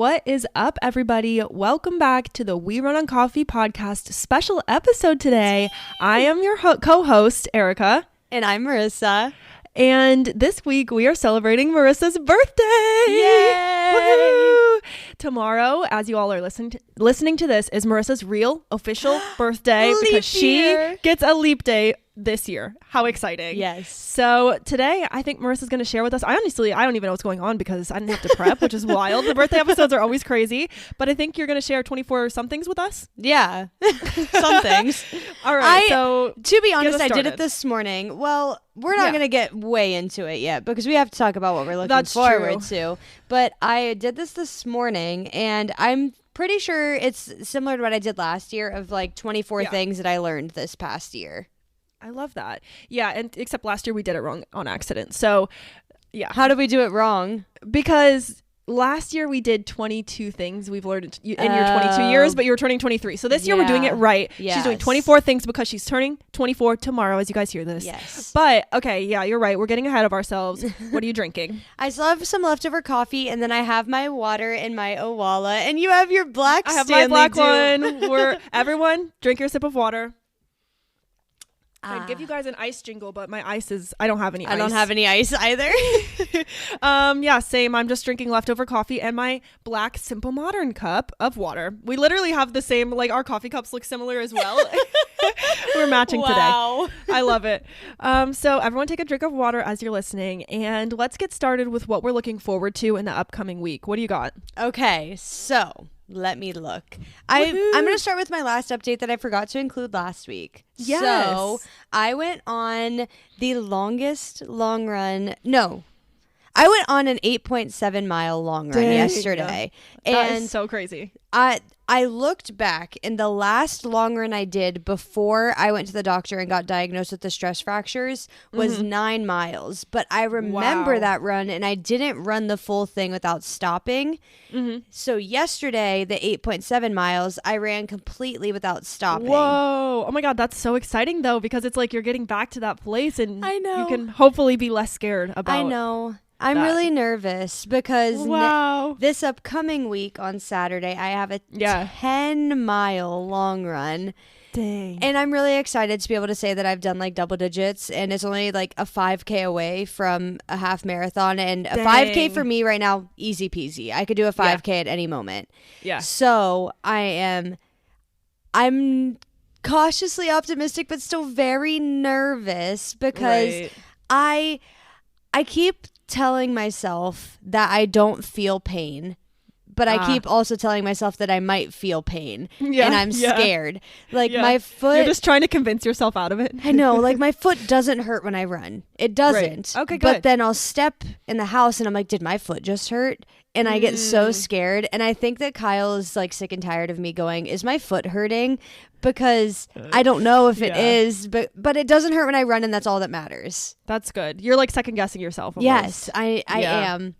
What is up, everybody? Welcome back to the We Run on Coffee podcast special episode today. I am your co-host, Arika. And I'm Marissa. And this week we are celebrating Marissa's birthday. Yay! Woohoo! Tomorrow, as you all are listening to this, is Marissa's real official birthday because she gets a leap day this year. How exciting. Yes. So today, I think Marissa's going to share with us. I don't even know what's going on because I didn't have to prep, which is wild. The birthday episodes are always crazy. But I think you're going to share 24 somethings with us. Yeah. Some things. All right. So to be honest, I did it this morning. Well, we're not going to get way into it yet because we have to talk about what we're looking forward to. But I did this morning and I'm pretty sure it's similar to what I did last year of like 24 things that I learned this past year. I love that. Yeah, and except last year we did it wrong on accident. So, yeah. How did we do it wrong? Because last year we did 22 things we've learned in your 22 years, but you were turning 23. So this year we're doing it right. Yes. She's doing 24 things because she's turning 24 tomorrow as you guys hear this. Yes. But, okay, yeah, you're right. We're getting ahead of ourselves. What are you drinking? I still have some leftover coffee, and then I have my water in my Owala, and you have your black I have Stanley my black one. Everyone, drink your sip of water. I'd give you guys an ice jingle, but my ice is, I don't have any ice. I don't have any ice either. Yeah, same. I'm just drinking leftover coffee and my black Simple Modern cup of water. We literally have the same, like our coffee cups look similar as well. We're matching today. I love it. So everyone take a drink of water as you're listening and let's get started with what we're looking forward to in the upcoming week. What do you got? Okay, so let me look. I'm going to start with my last update that I forgot to include last week. Yes. So I went on the longest long run. No, I went on an 8.7 mile long run yesterday. That is so crazy. I looked back and the last long run I did before I went to the doctor and got diagnosed with the stress fractures was 9 miles. But I remember that run and I didn't run the full thing without stopping. So yesterday, the 8.7 miles, I ran completely without stopping. Whoa. Oh my God. That's so exciting though, because it's like you're getting back to that place and I know. you can hopefully be less scared about I know. I'm really nervous because this upcoming week on Saturday, I have a 10-mile long run. Dang. And I'm really excited to be able to say that I've done like double digits and it's only like a 5K away from a half marathon. And a 5K for me right now, easy peasy. I could do a 5K at any moment. Yeah. So I'm cautiously optimistic, but still very nervous because I keep telling myself that I don't feel pain, but I keep also telling myself that I might feel pain and I'm scared. Like my foot. You're just trying to convince yourself out of it. I know. Like my foot doesn't hurt when I run. It doesn't. Right. Okay, good. But then I'll step in the house and I'm like, did my foot just hurt? And I get so scared. And I think that Kyle is like sick and tired of me going, is my foot hurting? Because I don't know if it is, but it doesn't hurt when I run and that's all that matters. That's good. You're like second guessing yourself. Almost. Yes, I am.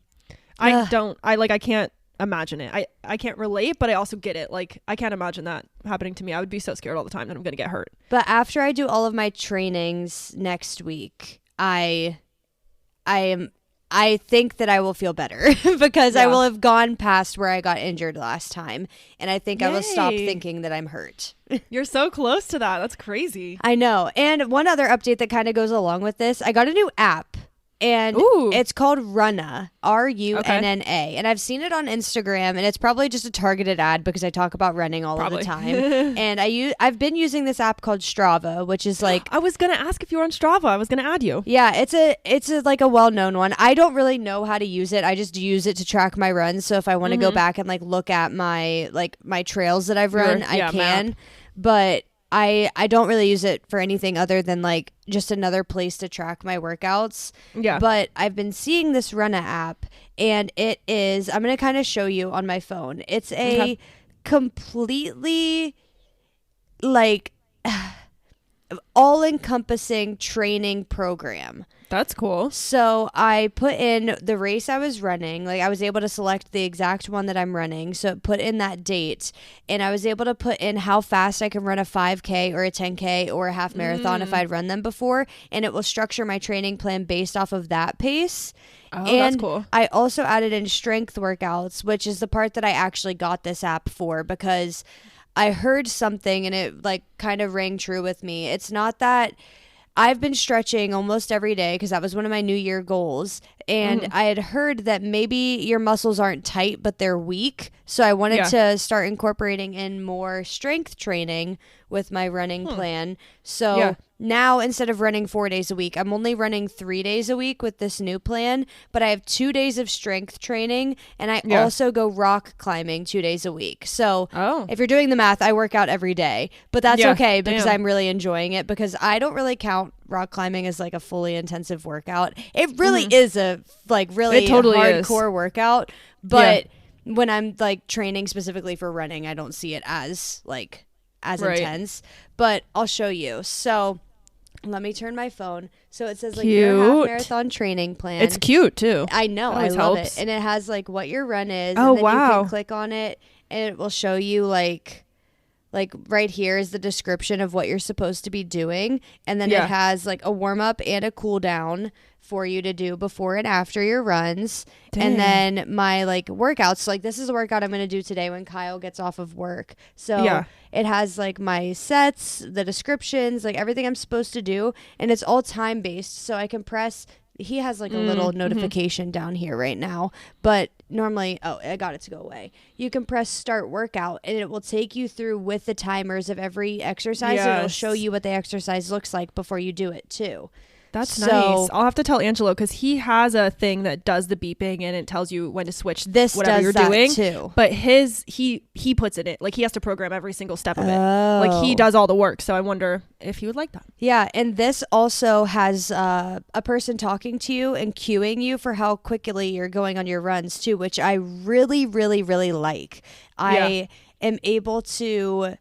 I can't imagine it. I can't relate, but I also get it. Like I can't imagine that happening to me. I would be so scared all the time that I'm going to get hurt. But after I do all of my trainings next week, I think that I will feel better because I will have gone past where I got injured last time. And I think I will stop thinking that I'm hurt. You're so close to that. That's crazy. I know. And one other update that kind of goes along with this, I got a new app. And it's called Runna, RUNNA. And I've seen it on Instagram, and it's probably just a targeted ad because I talk about running all of the time. And I've been using this app called Strava, which is like I was gonna ask if you were on Strava. I was gonna add you. Yeah, it's like a well-known one. I don't really know how to use it. I just use it to track my runs. So if I want to go back and like look at my trails that I've run, I can. Map. But I don't really use it for anything other than like just another place to track my workouts. Yeah. But I've been seeing this Runna app and it is, I'm going to kind of show you on my phone. It's a completely like all-encompassing training program. That's cool. So I put in the race I was running. Like I was able to select the exact one that I'm running. So it put in that date, and I was able to put in how fast I can run a 5K or a 10K or a half marathon if I'd run them before, and it will structure my training plan based off of that pace. Oh, and that's cool. I also added in strength workouts, which is the part that I actually got this app for, because I heard something and it like kind of rang true with me. It's not that I've been stretching almost every day because that was one of my New Year goals. And I had heard that maybe your muscles aren't tight, but they're weak. So I wanted to start incorporating in more strength training with my running plan. So now instead of running 4 days a week, I'm only running 3 days a week with this new plan. But I have 2 days of strength training, and I also go rock climbing 2 days a week. So if you're doing the math, I work out every day. But that's okay because I'm really enjoying it, because I don't really count rock climbing as like a fully intensive workout. It really is a like really hardcore workout, but when I'm like training specifically for running, I don't see it as like as intense. But I'll show you. So let me turn my phone. So it says like your half marathon training plan. It's cute too. I know. I love it. And it has like what your run is. Oh, and then wow. You can click on it and it will show you like right here is the description of what you're supposed to be doing. And then it has like a warm up and a cool down for you to do before and after your runs. Dang. And then my like workouts, like this is a workout I'm going to do today when Kyle gets off of work. So it has like my sets, the descriptions, like everything I'm supposed to do. And it's all time based. So I can press, he has like a little notification down here right now, but normally, I got it to go away. You can press start workout and it will take you through with the timers of every exercise. And it'll show you what the exercise looks like before you do it too. That's nice. I'll have to tell Angelo because he has a thing that does the beeping and it tells you when to switch whatever you're doing. Too. But he puts it in, like he has to program every single step of it. Like he does all the work. So I wonder if he would like that. Yeah, and this also has a person talking to you and cueing you for how quickly you're going on your runs too, which I really, really, really like. I am able to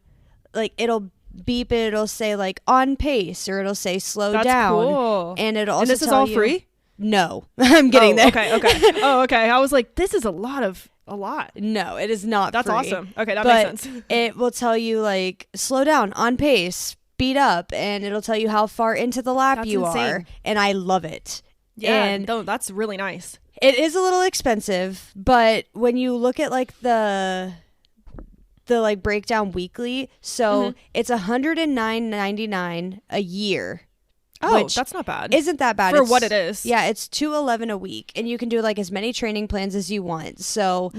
like it'll beep it, it'll say like on pace or it'll say slow down. Cool. And it'll also this is all free? No. I'm getting there. Okay. Okay. I was like, this is a lot. No, it is not That's free. Awesome. Okay, that makes sense. It will tell you like slow down, on pace, speed up, and it'll tell you how far into the lap you are. And I love it. Yeah, and that's really nice. It is a little expensive, but when you look at like the like breakdown weekly, so it's $109.99 a year. Oh, that's not bad. Isn't that bad for what it is? Yeah, it's $211 a week, and you can do like as many training plans as you want. So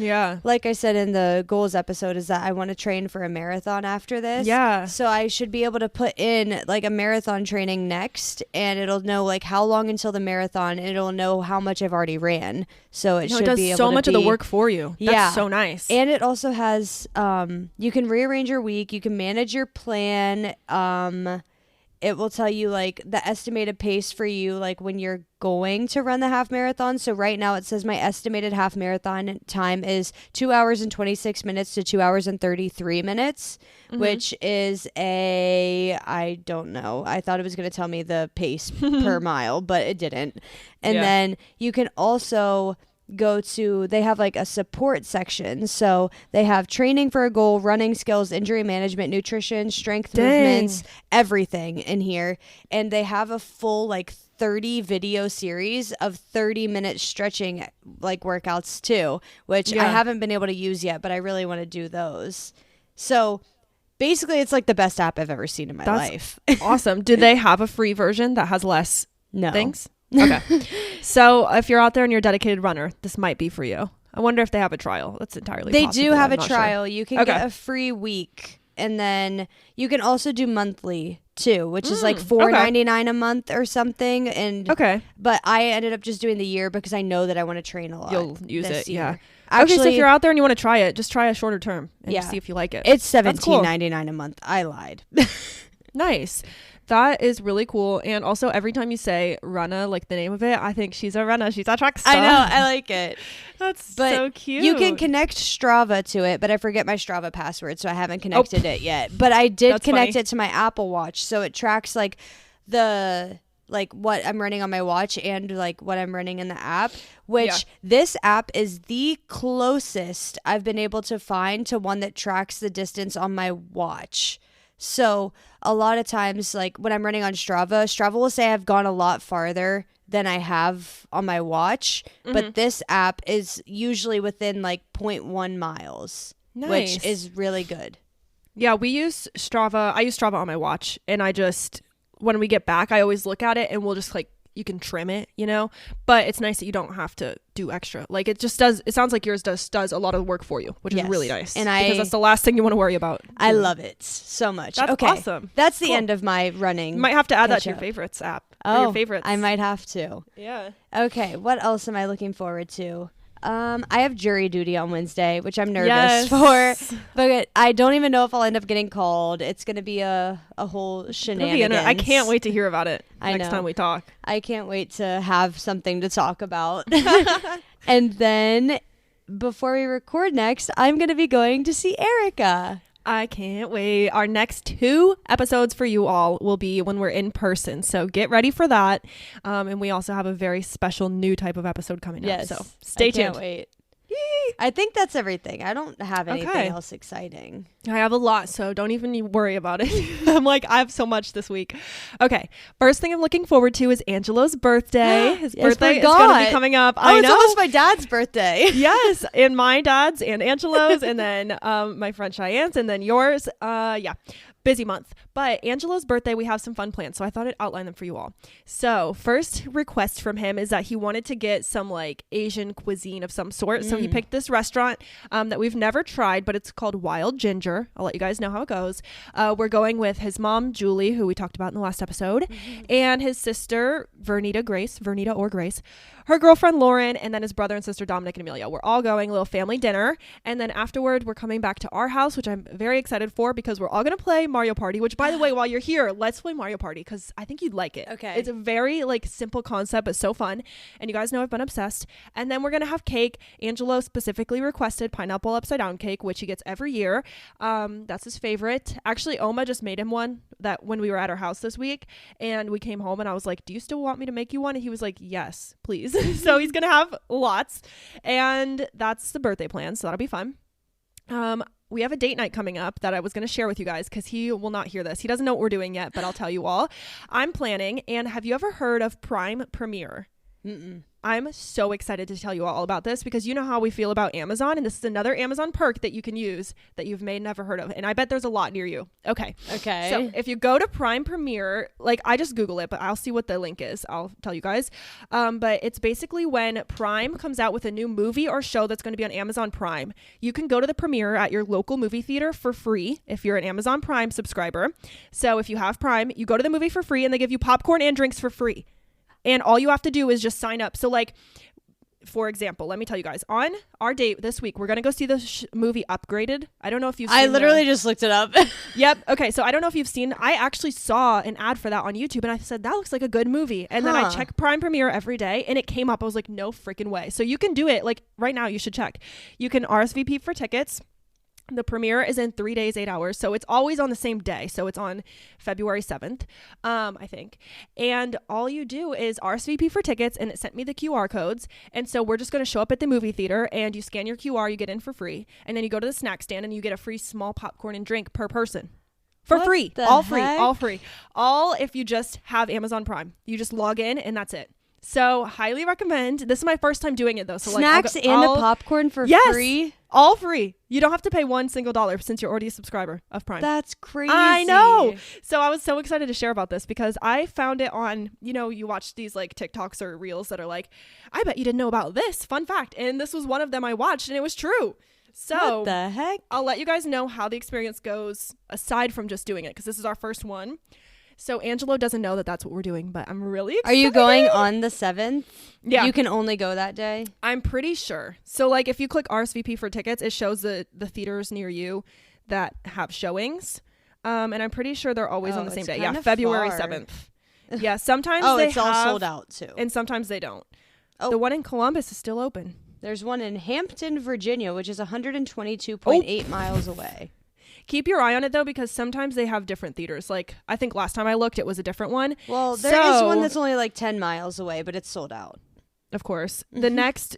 like I said in the goals episode, is that I want to train for a marathon after this. Yeah. So I should be able to put in like a marathon training next, and it'll know like how long until the marathon, and it'll know how much I've already ran. So it should be able to so much of the work for you. That's so nice. And it also has you can rearrange your week, you can manage your plan. It will tell you like the estimated pace for you, like when you're going to run the half marathon. So right now it says my estimated half marathon time is 2 hours and 26 minutes to 2 hours and 33 minutes, which is I don't know. I thought it was going to tell me the pace per mile, but it didn't. And then you can also they have like a support section. So they have training for a goal, running skills, injury management, nutrition, strength movements, everything in here. And they have a full like 30 video series of 30-minute stretching like workouts too, which I haven't been able to use yet, but I really want to do those. So basically it's like the best app I've ever seen in my life. Awesome. Do they have a free version that has less things? Okay. So if you're out there and you're a dedicated runner, this might be for you. I wonder if they have a trial. That's entirely possible. They do have a trial. Sure. You can get a free week, and then you can also do monthly too, which is like $4.99 a month or something. And but I ended up just doing the year because I know that I want to train a lot. You'll use it, Actually, so if you're out there and you want to try it, just try a shorter term and see if you like it. It's $17.99 a month. I lied. Nice. That is really cool. And also every time you say Runna, like the name of it, I think she's a runner. She's a track star. I know. I like it. That's so cute. You can connect Strava to it, but I forget my Strava password, so I haven't connected it yet. But I did connect it to my Apple Watch. So it tracks like the like what I'm running on my watch and like what I'm running in the app, which this app is the closest I've been able to find to one that tracks the distance on my watch. So a lot of times, like when I'm running on Strava will say I've gone a lot farther than I have on my watch, but this app is usually within like 0.1 miles, which is really good. Yeah, we use Strava. I use Strava on my watch, and I just, when we get back, I always look at it, and we'll just like, you can trim it, you know, but it's nice that you don't have to do extra. Like it just does, it sounds like yours does a lot of the work for you, which is really nice. And because that's the last thing you want to worry about. I love it so much. That's awesome. That's the end of my running. You might have to add that to your favorites app. Oh, your favorites. I might have to. Yeah. Okay. What else am I looking forward to? I have jury duty on Wednesday, which I'm nervous for, but I don't even know if I'll end up getting called. It's going to be a whole shenanigans. I can't wait to hear about it next time we talk. I can't wait to have something to talk about. And then before we record next, I'm going to be going to see Arika. I can't wait. Our next 2 episodes for you all will be when we're in person. So get ready for that. And we also have a very special new type of episode coming up. So stay tuned. I can't wait. Yee. I think that's everything. I don't have anything else exciting. I have a lot, so don't even worry about it. I'm like, I have so much this week. Okay. First thing I'm looking forward to is Angelo's birthday. His birthday is going to be coming up. I know. It's almost my dad's birthday. Yes. And my dad's and Angelo's and then my friend Cheyenne's and then yours. Yeah. Busy month. But Angelo's birthday, we have some fun plans. So I thought I'd outline them for you all. So first request from him is that he wanted to get some like Asian cuisine of some sort. So he picked this restaurant that we've never tried, but it's called Wild Ginger. I'll let you guys know how it goes. We're going with his mom, Julie, who we talked about in the last episode, and his sister, Vernita or Grace, her girlfriend, Lauren, and then his brother and sister, Dominic and Amelia. We're all going, a little family dinner. And then afterward, we're coming back to our house, which I'm very excited for because we're all going to play Mario Party, which by the way, while you're here, let's play Mario Party because I think you'd like it. Okay. It's a very like simple concept, but so fun. And you guys know I've been obsessed. And then we're going to have cake. Angelo specifically requested pineapple upside down cake, which he gets every year. That's his favorite. Actually, Oma just made him one that when we were at our house this week and we came home and I was like, do you still want me to make you one? And he was like, yes, please. So he's going to have lots. And that's the birthday plan. So that'll be fun. We have a date night coming up that I was going to share with you guys because he will not hear this. He doesn't know what we're doing yet, but I'll tell you all. I'm planning. And have you ever heard of Prime Premiere? I'm so excited to tell you all about this because you know how we feel about Amazon, and this is another Amazon perk that you can use that you've may never heard of, and I bet there's a lot near you. Okay. So if you go to Prime Premiere, like I just Google it, but I'll see what the link is. I'll tell you guys. But it's basically when Prime comes out with a new movie or show that's going to be on Amazon Prime, you can go to the premiere at your local movie theater for free if you're an Amazon Prime subscriber. So if you have Prime, you go to the movie for free and they give you popcorn and drinks for free. And all you have to do is just sign up. So like, for example, let me tell you guys, on our date this week, we're going to go see the movie Upgraded. I don't know if you've seen I literally just looked it up. Yep. Okay. So I don't know if you've seen, I actually saw an ad for that on YouTube and I said, that looks like a good movie. And then I check Prime Premiere every day and it came up. I was like, no freaking way. So you can do it. Like right now you should check. You can RSVP for tickets. The premiere is in 3 days, 8 hours. So it's always on the same day. So it's on February 7th, I think. And all you do is RSVP for tickets and it sent me the QR codes. And so we're just going to show up at the movie theater and you scan your QR, you get in for free. And then you go to the snack stand and you get a free small popcorn and drink per person. For free. All free. All free. All if you just have Amazon Prime. You just log in and that's it. So highly recommend. This is my first time doing it though. So snacks like, and a popcorn for free? All free. You don't have to pay $1 single since you're already a subscriber of Prime. That's crazy. I know. So I was so excited to share about this because I found it on, you know, you watch these like TikToks or reels that are like, I bet you didn't know about this. Fun fact. And this was one of them I watched and it was true. So what the heck? I'll let you guys know how the experience goes aside from just doing it because this is our first one. So Angelo doesn't know that that's what we're doing, but I'm really excited. Are you going on the 7th? Yeah. You can only go that day? I'm pretty sure. So like if you click RSVP for tickets, it shows the theaters near you that have showings. And I'm pretty sure they're always on the same day. Yeah, February 7th. Yeah, sometimes they it's all sold out too. And sometimes they don't. The one in Columbus is still open. There's one in Hampton, Virginia, which is 122.8 miles away. Keep your eye on it though, because sometimes they have different theaters. Like I think last time I looked, it was a different one. Well, there is one that's only like 10 miles away, but it's sold out. Of course.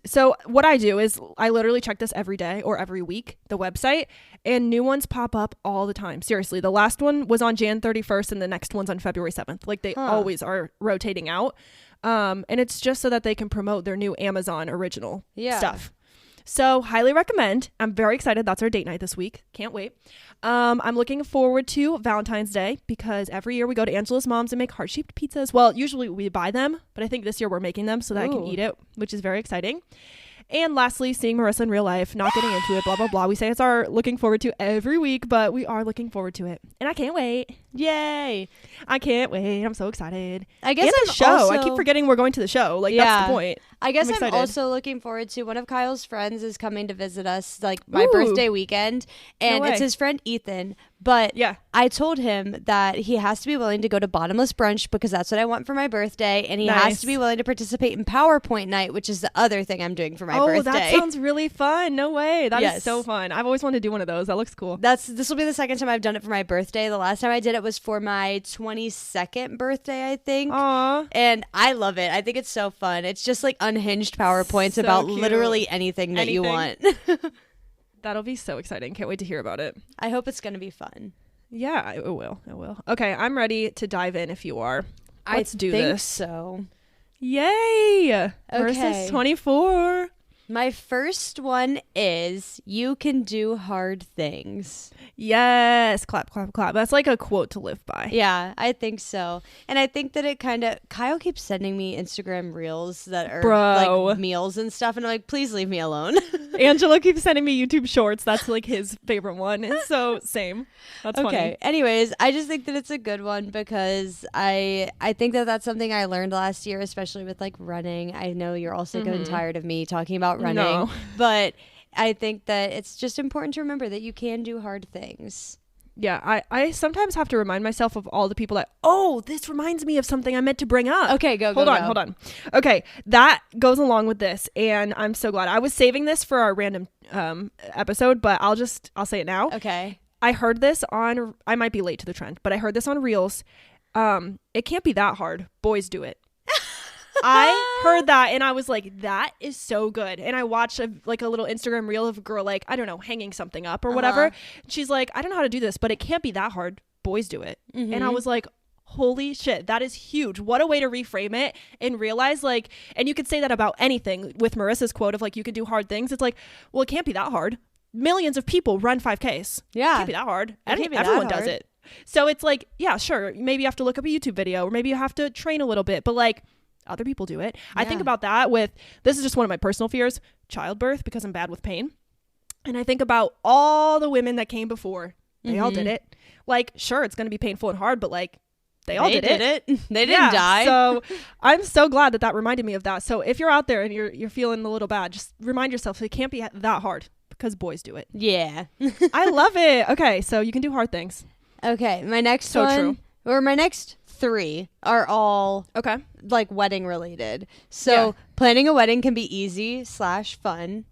So what I do is I literally check this every day or every week, the website, and new ones pop up all the time. Seriously, the last one was on Jan 31st and the next one's on February 7th. Like they always are rotating out. And it's just so that they can promote their new Amazon original stuff. So highly recommend. I'm very excited. That's our date night this week. Can't wait. I'm looking forward to Valentine's Day because every year we go to Angela's mom's and make heart-shaped pizzas. Well, usually we buy them, but I think this year we're making them so that I can eat it, which is very exciting. And lastly, seeing Marissa in real life, not getting into it, blah, blah, blah. We say it's our looking forward to every week, but we are looking forward to it. And I can't wait. Yay. I can't wait. I'm so excited. I guess the show. I keep forgetting we're going to the show. Like, that's the point. I guess I'm also looking forward to one of Kyle's friends is coming to visit us, like my birthday weekend. And it's his friend Ethan. But I told him that he has to be willing to go to bottomless brunch because that's what I want for my birthday. And he has to be willing to participate in PowerPoint night, which is the other thing I'm doing for my birthday. Oh, that sounds really fun. No way. That is so fun. I've always wanted to do one of those. That looks cool. This will be the second time I've done it for my birthday. The last time I did it was for my 22nd birthday, I think. Aww. And I love it. I think it's so fun. It's just like unhinged PowerPoints about literally anything that you want. That'll be so exciting. Can't wait to hear about it. I hope it's going to be fun. Yeah, it will. It will. Okay, I'm ready to dive in if you are. Let's do this. I think so. Yay! Okay. Marissa's 24. My first one is you can do hard things. Yes. Clap, clap, clap. That's like a quote to live by. Yeah, I think so. And I think that it kind of, Kyle keeps sending me Instagram reels that are like meals and stuff. And I'm like, please leave me alone. Angela keeps sending me YouTube shorts. That's like his favorite one. So same. That's funny. Okay. Anyways, I just think that it's a good one because I think that that's something I learned last year, especially with like running. I know you're all sick and tired of me talking about running, but I think that it's just important to remember that you can do hard things. Yeah, I sometimes have to remind myself of all the people that, this reminds me of something I meant to bring up. Okay, Hold on. Okay, that goes along with this, and I'm so glad. I was saving this for our random episode, but I'll say it now. Okay. I heard this on, I might be late to the trend, but I heard this on Reels. It can't be that hard. Boys do it. I heard that and I was like, that is so good. And I watched a little Instagram reel of a girl, like, I don't know, hanging something up or whatever. She's like, I don't know how to do this, but it can't be that hard. Boys do it. And I was like, holy shit, that is huge. What a way to reframe it and realize like, and you could say that about anything with Marissa's quote of like, you can do hard things. It's like, well, it can't be that hard. Millions of people run 5Ks. Yeah. It can't be that hard. Everyone does it. So it's like, yeah, sure. Maybe you have to look up a YouTube video or maybe you have to train a little bit, but like, other people do it. Yeah. I think about that this is just one of my personal fears, childbirth, because I'm bad with pain. And I think about all the women that came before. They all did it. Like, sure, it's going to be painful and hard, but like, they all did it. They didn't die. So I'm so glad that reminded me of that. So if you're out there and you're feeling a little bad, just remind yourself it can't be that hard because boys do it. Yeah. I love it. Okay, so you can do hard things. Okay, my next my next 3 are all like wedding related. So planning a wedding can be easy / fun.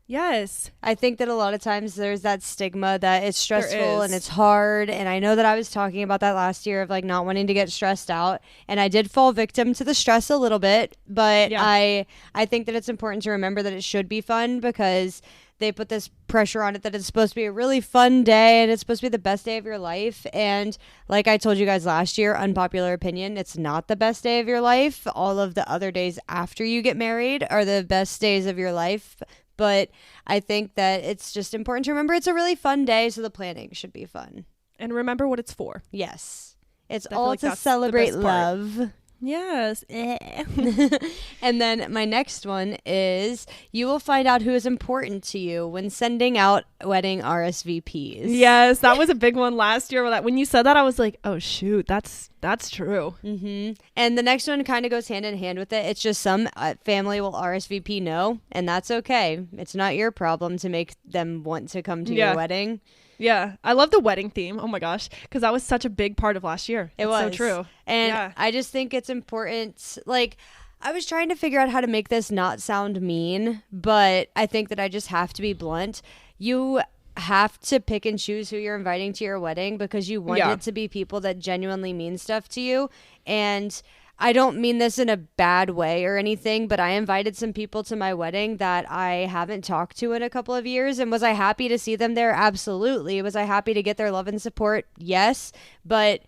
Yes. I think that a lot of times there's that stigma that it's stressful and it's hard. And I know that I was talking about that last year of like not wanting to get stressed out. And I did fall victim to the stress a little bit. But I think that it's important to remember that it should be fun because they put this pressure on it that it's supposed to be a really fun day and it's supposed to be the best day of your life. And like I told you guys last year, unpopular opinion, it's not the best day of your life. All of the other days after you get married are the best days of your life. But I think that it's just important to remember it's a really fun day, so the planning should be fun. And remember what it's for. Yes. It's all to celebrate love. Yes. And then my next one is you will find out who is important to you when sending out wedding RSVPs. Yes, that was a big one last year. When you said that, I was like, oh, shoot, that's true. And the next one kind of goes hand in hand with it. It's just some family will RSVP no, and that's okay. It's not your problem to make them want to come to your wedding. Yeah. I love the wedding theme. Oh my gosh. Because that was such a big part of last year. It was so true. And I just think it's important. Like, I was trying to figure out how to make this not sound mean, but I think that I just have to be blunt. You have to pick and choose who you're inviting to your wedding because you want it to be people that genuinely mean stuff to you. And I don't mean this in a bad way or anything, but I invited some people to my wedding that I haven't talked to in a couple of years. And was I happy to see them there? Absolutely. Was I happy to get their love and support? Yes. But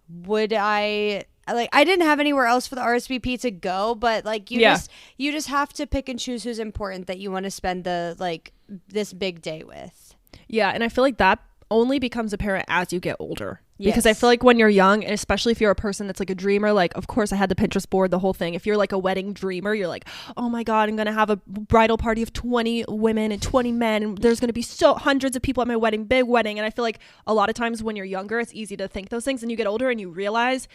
would I didn't have anywhere else for the RSVP to go, but like you just have to pick and choose who's important that you want to spend this big day with. Yeah, and I feel like that only becomes apparent as you get older. Because I feel like when you're young, and especially if you're a person that's like a dreamer, like, of course I had the Pinterest board, the whole thing. If you're like a wedding dreamer, you're like, oh my God, I'm going to have a bridal party of 20 women and 20 men. And there's going to be hundreds of people at my wedding, big wedding. And I feel like a lot of times when you're younger, it's easy to think those things, and you get older and you realize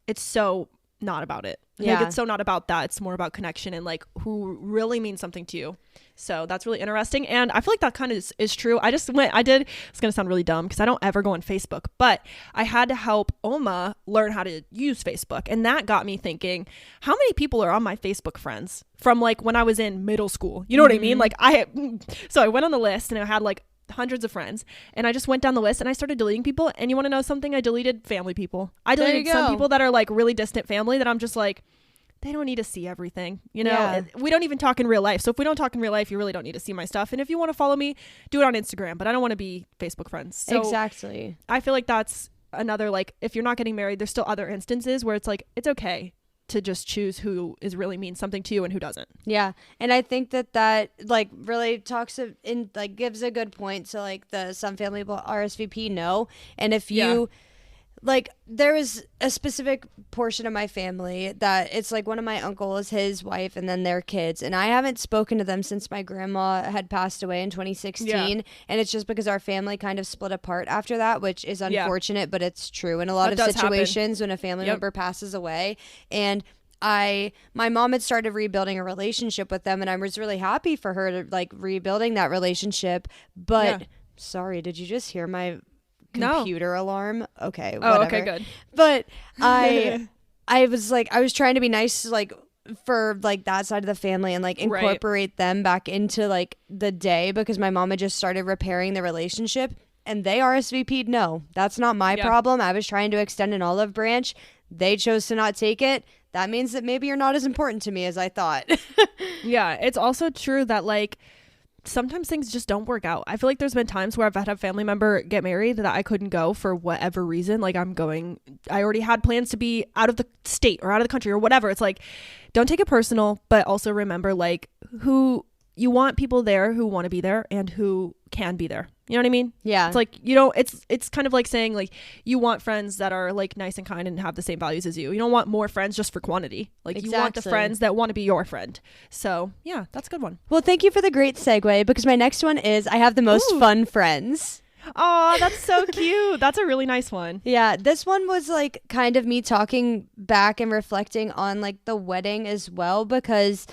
it's so not about it. Like, it's so not about that. It's more about connection and like who really means something to you. So that's really interesting. And I feel like that kind of is true. It's going to sound really dumb because I don't ever go on Facebook, but I had to help Oma learn how to use Facebook. And that got me thinking, how many people are on my Facebook friends from like when I was in middle school? You know what I mean? Like so I went on the list and I had like hundreds of friends, and I just went down the list and I started deleting people. And you want to know something? I deleted family people. I deleted some people that are like really distant family that I'm just like, they don't need to see everything, you know. We don't even talk in real life, so if we don't talk in real life, you really don't need to see my stuff. And if you want to follow me, do it on Instagram, but I don't want to be Facebook friends. So exactly, I feel like that's another, like, if you're not getting married, there's still other instances where it's like it's okay to just choose who is really means something to you and who doesn't. Yeah. And I think that like really gives a good point to like the some family will RSVP no. And if you like, there was a specific portion of my family that it's like one of my uncles, his wife, and then their kids. And I haven't spoken to them since my grandma had passed away in 2016. Yeah. And it's just because our family kind of split apart after that, which is unfortunate, but it's true in a lot of situations when a family member passes away. And my mom had started rebuilding a relationship with them, and I was really happy for her to like rebuilding that relationship. But sorry, did you just hear my computer alarm? Okay, whatever. Okay, good. But I was trying to be nice like for like that side of the family and like incorporate them back into like the day, because my mom had just started repairing the relationship and they RSVP'd no. That's not my problem. I was trying to extend an olive branch. They chose to not take it. That means that maybe you're not as important to me as I thought. Yeah, it's also true that like sometimes things just don't work out. I feel like there's been times where I've had a family member get married that I couldn't go for whatever reason. Like I already had plans to be out of the state or out of the country or whatever. It's like, don't take it personal, but also remember like who you want people there who want to be there and who can be there. You know what I mean? Yeah. It's like, it's kind of like saying like you want friends that are like nice and kind and have the same values as you. You don't want more friends just for quantity. Like you want the friends that want to be your friend. So yeah, that's a good one. Well, thank you for the great segue, because my next one is I have the most fun friends. Oh, that's so cute. That's a really nice one. Yeah, this one was like kind of me talking back and reflecting on like the wedding as well, because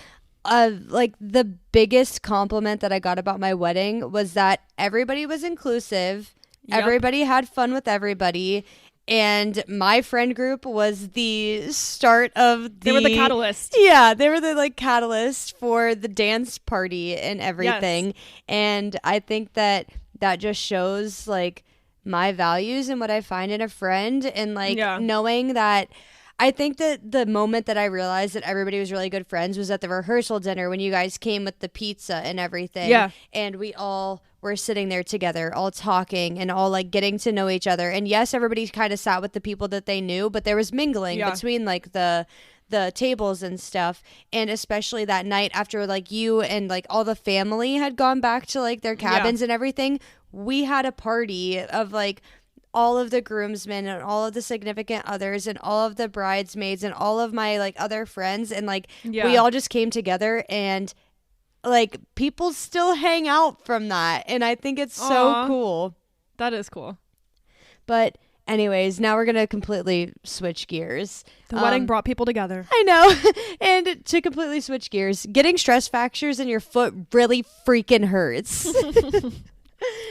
like the biggest compliment that I got about my wedding was that everybody was inclusive. Everybody had fun with everybody. And my friend group was the start of they were the catalyst. Yeah, they were the like catalyst for the dance party and everything. Yes. And I think that just shows like my values and what I find in a friend, and like knowing that I think that the moment that I realized that everybody was really good friends was at the rehearsal dinner when you guys came with the pizza and everything. Yeah. And we all were sitting there together, all talking and all like getting to know each other. And yes, everybody kind of sat with the people that they knew, but there was mingling between like the tables and stuff. And especially that night after like you and like all the family had gone back to like their cabins and everything, we had a party of like all of the groomsmen and all of the significant others and all of the bridesmaids and all of my like other friends, and like we all just came together, and like people still hang out from that, and I think it's so cool. That is cool. But anyways, now we're gonna completely switch gears. The wedding brought people together. I know. And to completely switch gears, getting stress fractures in your foot really freaking hurts.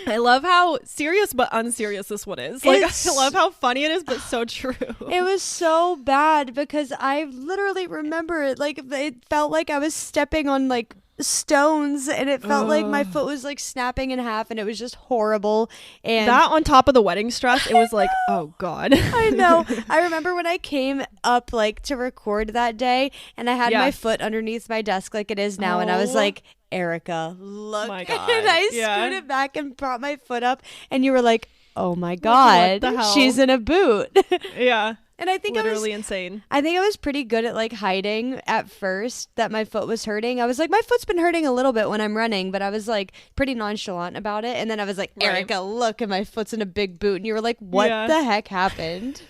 I love how serious but unserious this one is. Like, I love how funny it is, but so true. It was so bad because I literally remember it. Like, it felt like I was stepping on like stones, and it felt like my foot was like snapping in half, and it was just horrible. And that on top of the wedding stress, it was like, oh God. I know. I remember when I came up like to record that day, and I had my foot underneath my desk like it is now, and I was like, Arika, look. My God. And I scooted back and brought my foot up, and you were like, oh my God, she's in a boot. Yeah. And I think literally insane. I think I was pretty good at like hiding at first that my foot was hurting. I was like, my foot's been hurting a little bit when I'm running, but I was like pretty nonchalant about it. And then I was like, Arika, look, and my foot's in a big boot. And you were like, what the heck happened?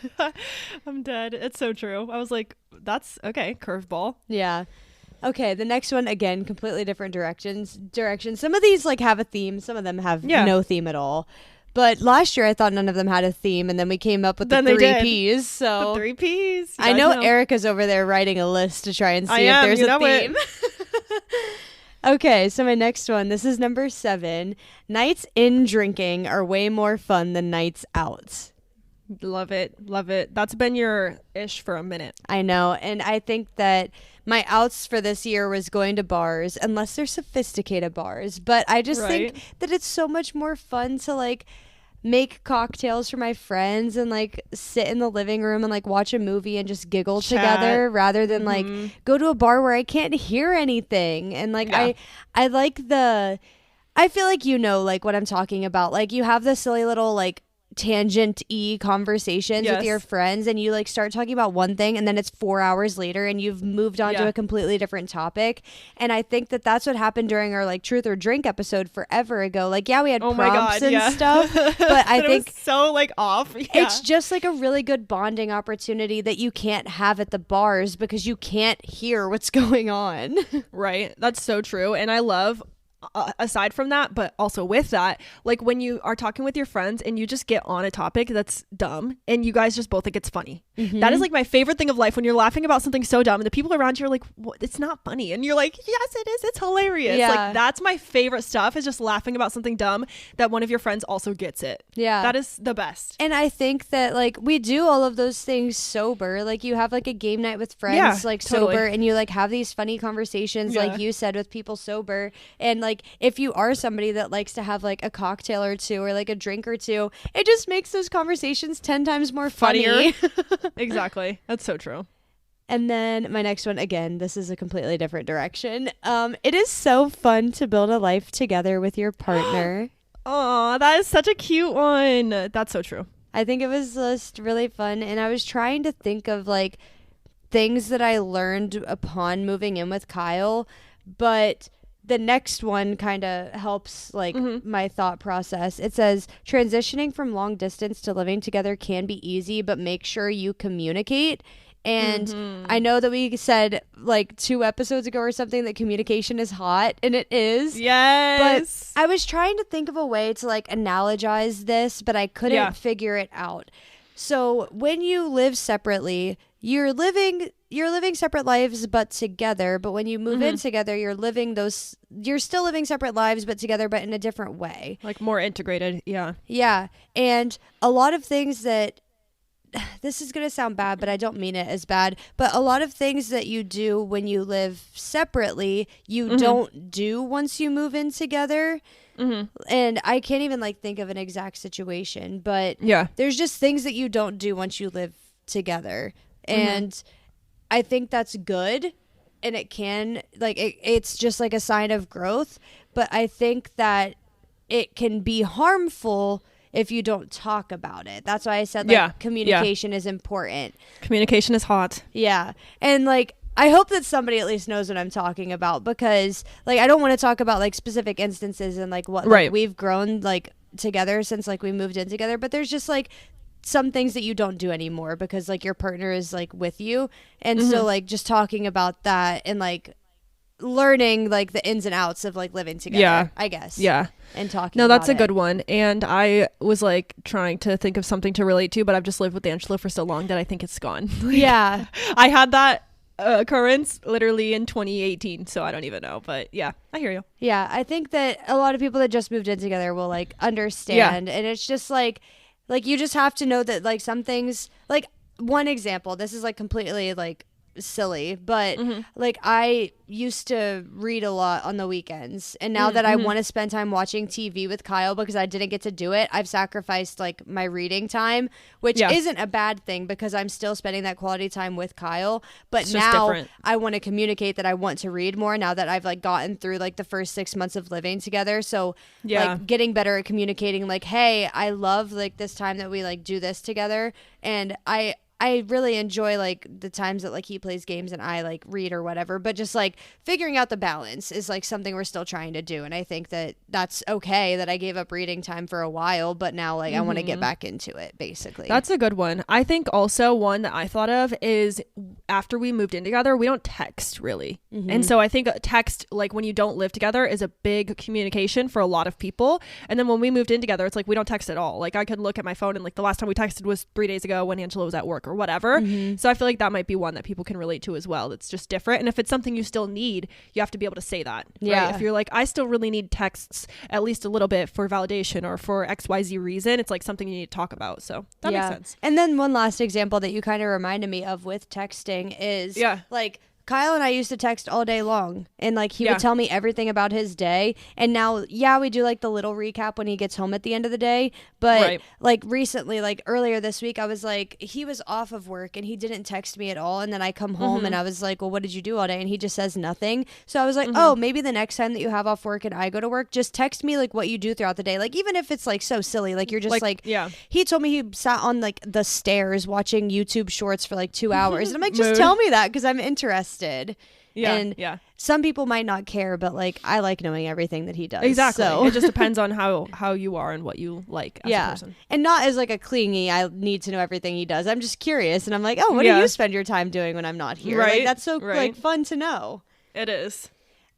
I'm dead. It's so true. I was like, that's okay. Curveball. Yeah. Okay, the next one, again, completely different directions. Some of these like have a theme. Some of them have no theme at all. But last year I thought none of them had a theme, and then we came up with the 3 Ps. So the 3 Ps. I know Erica's over there writing a list to try and see if there's a theme. Okay, so my next one, this is number 7. Nights in drinking are way more fun than nights out. Love it. Love it. That's been your ish for a minute. I know. And I think that my outs for this year was going to bars, unless they're sophisticated bars. But I just think that it's so much more fun to like make cocktails for my friends and like sit in the living room and like watch a movie and just giggle together rather than like go to a bar where I can't hear anything. And like I like I feel like like what I'm talking about. Like you have the silly little like tangent-y conversations with your friends, and you like start talking about one thing, and then it's 4 hours later and you've moved on to a completely different topic. And I think that that's what happened during our like truth or drink episode forever ago. Like we had prompts and stuff, but I think it was so like off. It's just like a really good bonding opportunity that you can't have at the bars because you can't hear what's going on. Right, that's so true. And I love aside from that, but also with that, like when you are talking with your friends and you just get on a topic that's dumb and you guys just both think it's funny. That is like my favorite thing of life, when you're laughing about something so dumb and the people around you are like, what? It's not funny, and you're like, yes it is, it's hilarious. Like that's my favorite stuff, is just laughing about something dumb that one of your friends also gets it. That is the best. And I think that like we do all of those things sober. Like you have like a game night with friends sober, and you like have these funny conversations like you said with people sober. And like if you are somebody that likes to have like a cocktail or two or like a drink or two, it just makes those conversations 10 times more funny. Exactly. That's so true. And then my next one, again, this is a completely different direction. It is so fun to build a life together with your partner. Oh, that is such a cute one. That's so true. I think it was just really fun. And I was trying to think of like things that I learned upon moving in with Kyle, but the next one kind of helps like my thought process. It says transitioning from long distance to living together can be easy, but make sure you communicate. And I know that we said like 2 episodes ago or something that communication is hot, and it is. Yes. But I was trying to think of a way to like analogize this, but I couldn't figure it out. So when you live separately, you're living separate lives but together. But when you move in together, you're still living separate lives but together, but in a different way. Like more integrated. Yeah. And a lot of things that, this is going to sound bad, but I don't mean it as bad, but a lot of things that you do when you live separately, you don't do once you move in together. And I can't even like think of an exact situation, but there's just things that you don't do once you live together. And I think that's good, and it can like it's just like a sign of growth, but I think that it can be harmful if you don't talk about it. That's why I said like communication is important. Communication is hot. Yeah. And like I hope that somebody at least knows what I'm talking about, because like I don't want to talk about like specific instances and like what like, we've grown like together since like we moved in together, but there's just like some things that you don't do anymore because like your partner is like with you. And so like just talking about that and like learning like the ins and outs of like living together, I guess. And talking No, that's about a good one. And I was like trying to think of something to relate to, but I've just lived with Angela for so long that I think it's gone. Like, I had that occurrence literally in 2018, so I don't even know, but I hear you. I think that a lot of people that just moved in together will like understand, and it's just like you just have to know that like some things, like one example, this is like completely like silly, but like I used to read a lot on the weekends, and now that I want to spend time watching TV with Kyle because I didn't get to do it, I've sacrificed like my reading time, which isn't a bad thing because I'm still spending that quality time with Kyle, but now I want to communicate that I want to read more now that I've like gotten through like the first 6 months of living together. So like getting better at communicating like, hey, I love like this time that we like do this together, and I really enjoy like the times that like he plays games and I like read or whatever, but just like figuring out the balance is like something we're still trying to do. And I think that that's okay that I gave up reading time for a while, but now like I want to get back into it basically. That's a good one. I think also one that I thought of is after we moved in together, we don't text really. And so I think text, like when you don't live together, is a big communication for a lot of people. And then when we moved in together, it's like we don't text at all. Like I could look at my phone and like the last time we texted was 3 days ago when Angela was at work or whatever. So I feel like that might be one that people can relate to as well. That's just different. And if it's something you still need, you have to be able to say that. Right? If you're like, I still really need texts at least a little bit for validation or for XYZ reason, it's like something you need to talk about. So that makes sense. And then one last example that you kind of reminded me of with texting is like Kyle and I used to text all day long, and like he would tell me everything about his day. And now, we do like the little recap when he gets home at the end of the day. But like recently, like earlier this week, I was like, he was off of work and he didn't text me at all. And then I come home and I was like, well, what did you do all day? And he just says nothing. So I was like, oh, maybe the next time that you have off work and I go to work, just text me like what you do throughout the day. Like even if it's like so silly, like you're just like he told me he sat on like the stairs watching YouTube shorts for like 2 hours. And I'm like, just tell me that because I'm interested. Some people might not care, but like I like knowing everything that he does. Exactly. So it just depends on how you are and what you like as a person. And not as like a clingy, I need to know everything he does. I'm just curious, and I'm like, oh, what do you spend your time doing when I'm not here? Like that's so like fun to know. It is.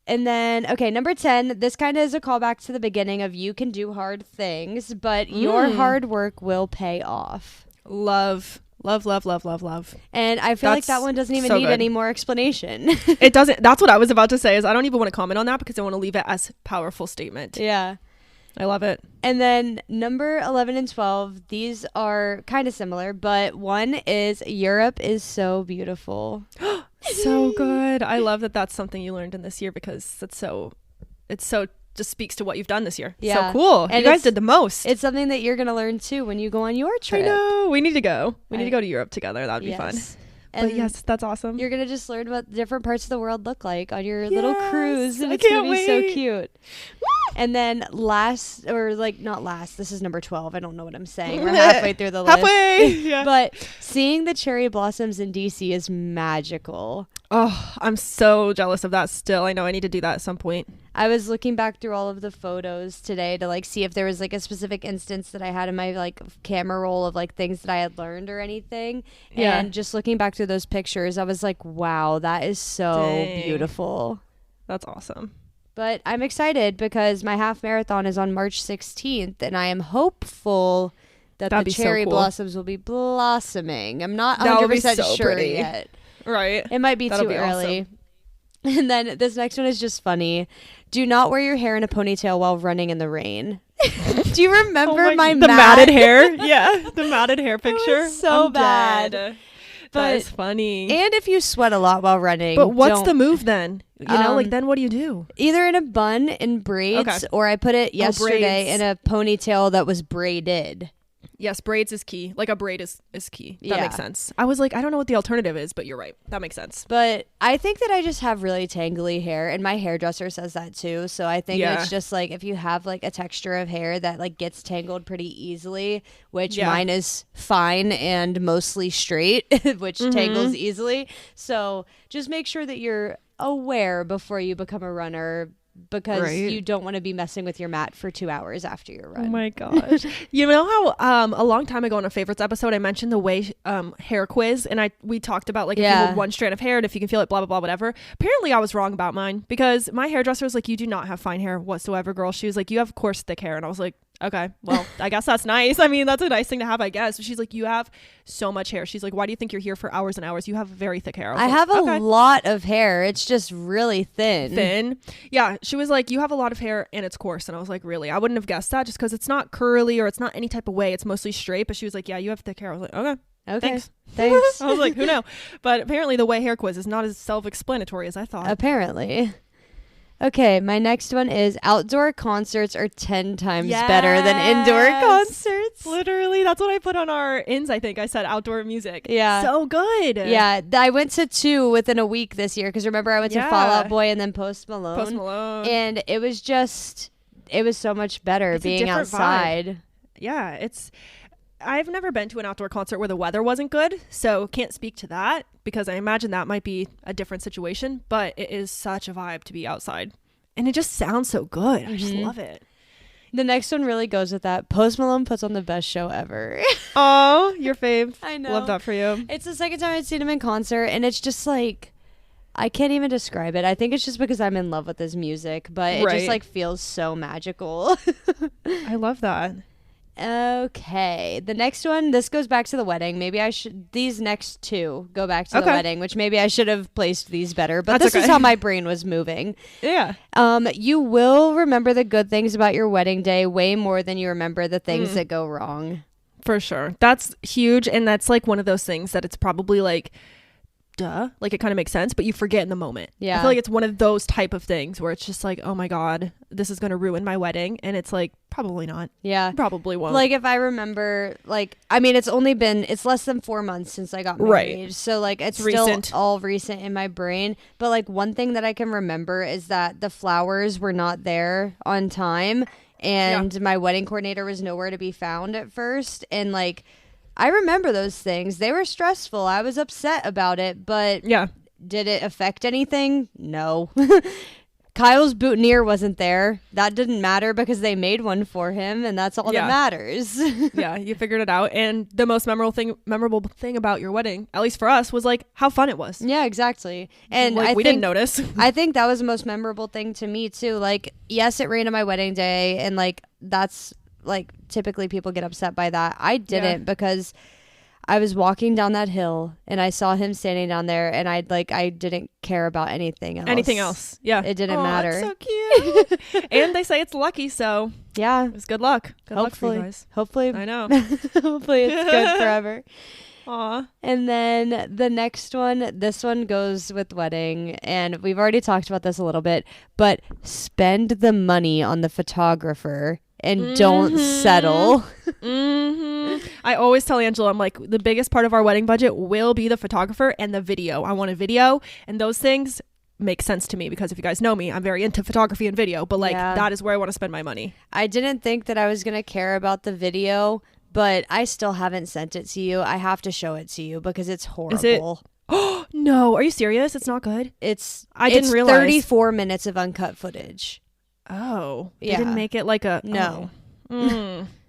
And then, okay, number 10, this kind of is a callback to the beginning of you can do hard things, but your hard work will pay off. Love. And I feel like that one doesn't even need any more explanation. It doesn't. That's what I was about to say is I don't even want to comment on that because I want to leave it as a powerful statement. Yeah. I love it. And then number 11 and 12, these are kind of similar, but one is Europe is so beautiful. So good. I love that that's something you learned in this year because it's so just speaks to what you've done this year. So cool. And you guys did the most. It's something that you're going to learn too when you go on your trip. I know. We need to go. We need to go to Europe together. That would be fun. And but yes, that's awesome. You're going to just learn what different parts of the world look like on your little cruise. And it's going to be so cute. And then last, or like not last, this is number 12. I don't know what I'm saying. We're halfway through the list. Halfway. But seeing the cherry blossoms in DC is magical. Oh, I'm so jealous of that still. I know I need to do that at some point. I was looking back through all of the photos today to like see if there was like a specific instance that I had in my like camera roll of like things that I had learned or anything. And just looking back through those pictures, I was like, wow, that is so beautiful. That's awesome. But I'm excited because my half marathon is on March 16th and I am hopeful that the cherry blossoms will be blossoming. I'm not 100% sure yet. Right. It might be too early. Awesome. And then this next one is just funny. Do not wear your hair in a ponytail while running in the rain. Do you remember the matted hair? Yeah, the matted hair picture. So bad. But that is funny. And if you sweat a lot while running. But what's the move then? You know, like then what do you do? Either in a bun in braids or I put it yesterday in a ponytail that was braided. Yes, braids is key. Like a braid is key. That makes sense. I was like, I don't know what the alternative is, but you're right. That makes sense. But I think that I just have really tangly hair, and my hairdresser says that too. So I think it's just like if you have like a texture of hair that like gets tangled pretty easily, which mine is fine and mostly straight, which tangles easily. So just make sure that you're aware before you become a runner, because you don't want to be messing with your mat for 2 hours after your run. Oh my gosh. You know how a long time ago in a favorites episode I mentioned the way hair quiz, and we talked about like if you hold one strand of hair and if you can feel it, blah blah blah, whatever. Apparently I was wrong about mine because my hairdresser was like, you do not have fine hair whatsoever, girl. She was like, you have coarse thick hair, and I was like, okay, well, I guess that's nice. I mean, that's a nice thing to have, I guess. But she's like, you have so much hair. She's like, why do you think you're here for hours and hours? You have very thick hair. I have a lot of hair. It's just really thin. Yeah. She was like, you have a lot of hair and it's coarse. And I was like, really? I wouldn't have guessed that just because it's not curly or it's not any type of way. It's mostly straight. But she was like, yeah, you have thick hair. I was like, okay. Okay. Thanks. I was like, who knew? But apparently the wet hair quiz is not as self-explanatory as I thought. Apparently. Okay, my next one is outdoor concerts are 10 times better than indoor concerts. Literally, that's what I put on our ins, I think. I said outdoor music. Yeah. So good. Yeah, I went to 2 within a week this year because remember I went to Fall Out Boy and then Post Malone. And it was so much better being outside. Vibe. Yeah, I've never been to an outdoor concert where the weather wasn't good, so can't speak to that because I imagine that might be a different situation, but it is such a vibe to be outside. And it just sounds so good. I just love it. The next one really goes with that. Post Malone puts on the best show ever. Oh, your fave. I know. Love that for you. It's the second time I've seen him in concert, and it's just like, I can't even describe it. I think it's just because I'm in love with his music, but it just like feels so magical. I love that. Okay, the next one, this goes back to the wedding. Maybe these next 2 go back to the wedding, which maybe I should have placed these better, but this is how my brain was moving. Yeah. You will remember the good things about your wedding day way more than you remember the things that go wrong. For sure. That's huge, and that's like one of those things that it's probably like, duh, like it kind of makes sense, but you forget in the moment. Yeah. I feel like it's one of those type of things where it's just like, oh my God, this is going to ruin my wedding. And it's like, probably not. Yeah. Probably won't. Like if I remember, like, I mean, it's less than 4 months since I got married. Right. So like it's still recent. All recent in my brain. But like one thing that I can remember is that the flowers were not there on time. And my wedding coordinator was nowhere to be found at first. And like, I remember those things. They were stressful. I was upset about it, but did it affect anything? No. Kyle's boutonniere wasn't there. That didn't matter because they made one for him, and that's all that matters. Yeah, you figured it out. And the most memorable thing about your wedding, at least for us, was like how fun it was. Yeah, exactly. And like, we didn't notice. I think that was the most memorable thing to me too. Like, yes, it rained on my wedding day, and like that's like typically people get upset by that. I didn't because I was walking down that hill and I saw him standing down there, and I didn't care about anything else. Yeah, it didn't matter. That's so cute. And they say it's lucky, so yeah, it's good luck. Good luck for you guys. Hopefully, I know. Hopefully it's good forever. Aw. And then the next one, this one goes with wedding, and we've already talked about this a little bit, but spend the money on the photographer and don't settle. I always tell Angela, I'm like, the biggest part of our wedding budget will be the photographer and the video. I want a video, and those things make sense to me because if you guys know me, I'm very into photography and video, but like that is where I want to spend my money. I didn't think that I was going to care about the video, but I still haven't sent it to you. I have to show it to you because it's horrible. Is it? Oh, no. Are you serious? It's not good? I didn't realize. 34 minutes of uncut footage. Oh, they didn't make it like a no.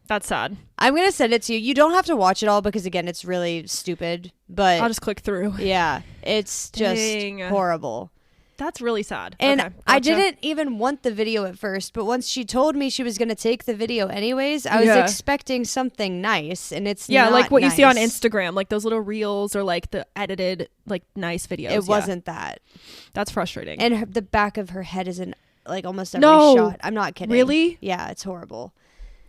That's sad. I'm gonna send it to you. You don't have to watch it all because again, it's really stupid. But I'll just click through. Yeah, it's just horrible. That's really sad. And okay, gotcha. I didn't even want the video at first, but once she told me she was gonna take the video anyways, I was expecting something nice, and it's not like what nice. You see on Instagram, like those little reels or like the edited like nice videos. It wasn't that. That's frustrating. And the back of her head is in like almost every shot. I'm not kidding. Really? Yeah, it's horrible.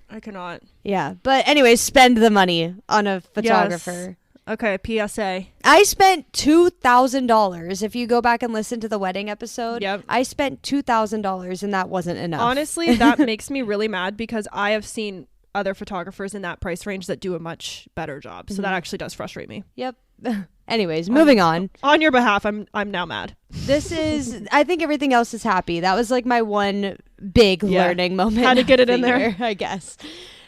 I cannot. Yeah, but anyways, spend the money on a photographer. Yes. Okay, PSA. I spent $2,000. If you go back and listen to the wedding episode, I spent $2,000 and that wasn't enough. Honestly, that makes me really mad because I have seen other photographers in that price range that do a much better job. So that actually does frustrate me. Yep. Anyways, moving on. On your behalf, I'm now mad. This is, I think everything else is happy. That was like my one big learning moment. Had to get it in there, I guess.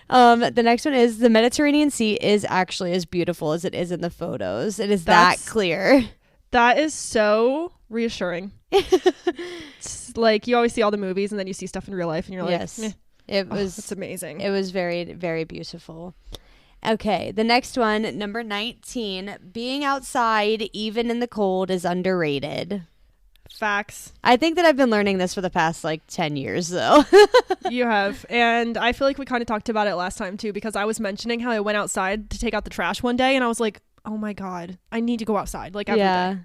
The next one is the Mediterranean Sea is actually as beautiful as it is in the photos. It is that clear. That is so reassuring. It's like you always see all the movies and then you see stuff in real life and you're like, yes, it's amazing. It was very, very beautiful. Okay, the next one, number 19, being outside even in the cold is underrated. Facts. I think that I've been learning this for the past like 10 years though. You have. And I feel like we kind of talked about it last time too, because I was mentioning how I went outside to take out the trash one day and I was like, oh my God, I need to go outside like every day.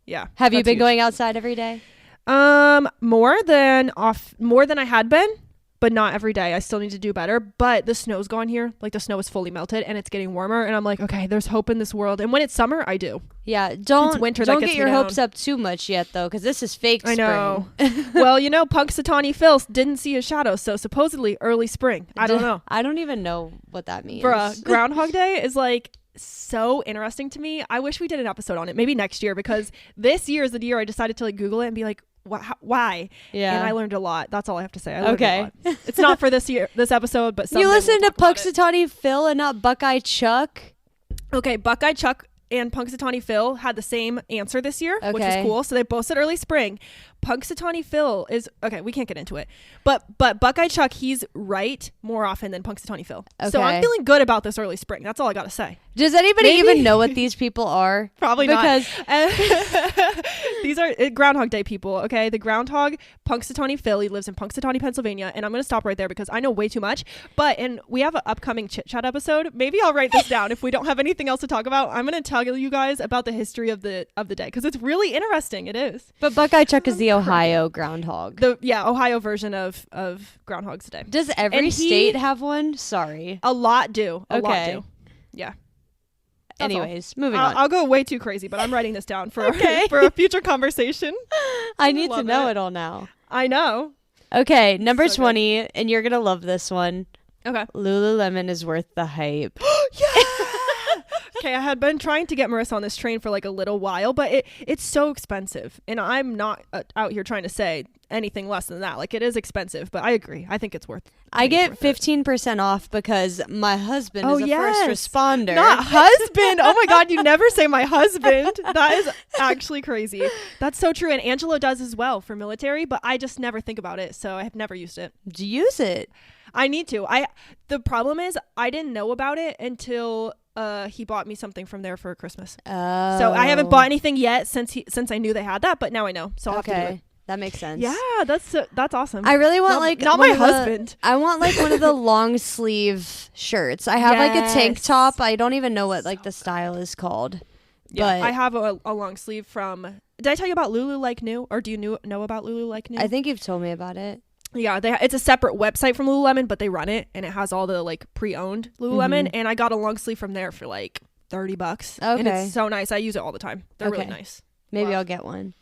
Yeah. Have you been going outside every day? More than I had been, but not every day. I still need to do better. But the snow's gone here. Like the snow is fully melted and it's getting warmer. And I'm like, okay, there's hope in this world. And when it's summer, I do. Yeah, don't get your down. hopes up too much yet, though, because this is fake spring. I know. Well, you know, Punxsutawney Phil didn't see his shadow, so supposedly early spring. I don't know. I don't even know what that means. Bruh, Groundhog Day is like so interesting to me. I wish we did an episode on it, maybe next year, because this year is the year I decided to like Google it and be like, why? Yeah. And I learned a lot. That's all I have to say. I learned a lot. It's not for this episode, but you listen to Punxsutawney Phil and not Buckeye Chuck? Okay, Buckeye Chuck and Punxsutawney Phil had the same answer this year, which was cool. So they both said early spring. Punxsutawney Phil is okay. We can't get into it, but Buckeye Chuck, he's right more often than Punxsutawney Phil. Okay. So I'm feeling good about this early spring. That's all I gotta say. Does anybody even know what these people are? Probably not. These are Groundhog Day people. Okay, the groundhog Punxsutawney Phil. He lives in Punxsutawney, Pennsylvania, and I'm gonna stop right there because I know way too much. And we have an upcoming chit chat episode. Maybe I'll write this down if we don't have anything else to talk about. I'm gonna tell you guys about the history of the day because it's really interesting. It is. But Buckeye Chuck is the Ohio groundhog. Ohio version of Groundhog's Day. Does every state have one? Sorry. A lot do. A lot do. Yeah. Anyways, moving on. I'll go way too crazy, but I'm writing this down for for a future conversation. I need to know it all now. I know. Okay, number 20, good. And you're going to love this one. Okay. Lululemon is worth the hype. Yeah. Okay, I had been trying to get Marissa on this train for like a little while, but it's so expensive. And I'm not out here trying to say anything less than that. Like, it is expensive, but I agree. I think it's worth it. I get 15% off because my husband is a first responder. Not husband. Oh my God, you never say my husband. That is actually crazy. That's so true. And Angelo does as well for military, but I just never think about it. So I have never used it. Do you use it? I need to. The problem is I didn't know about it until he bought me something from there for Christmas. Oh. So I haven't bought anything yet since I knew they had that, but now I know. So I'll have to do it. That makes sense. Yeah, that's awesome. I really want not my husband. I want like one of the long sleeve shirts. I have like a tank top. I don't even know what like the style is called. Yeah, but I have a long sleeve from. Did I tell you about Lulu Like New, or do you know about Lulu Like New? I think you've told me about it. Yeah, it's a separate website from Lululemon, but they run it and it has all the like pre-owned Lululemon, and I got a long sleeve from there for like $30. Okay, and it's so nice. I use it all the time. They're really nice. Maybe I'll get one.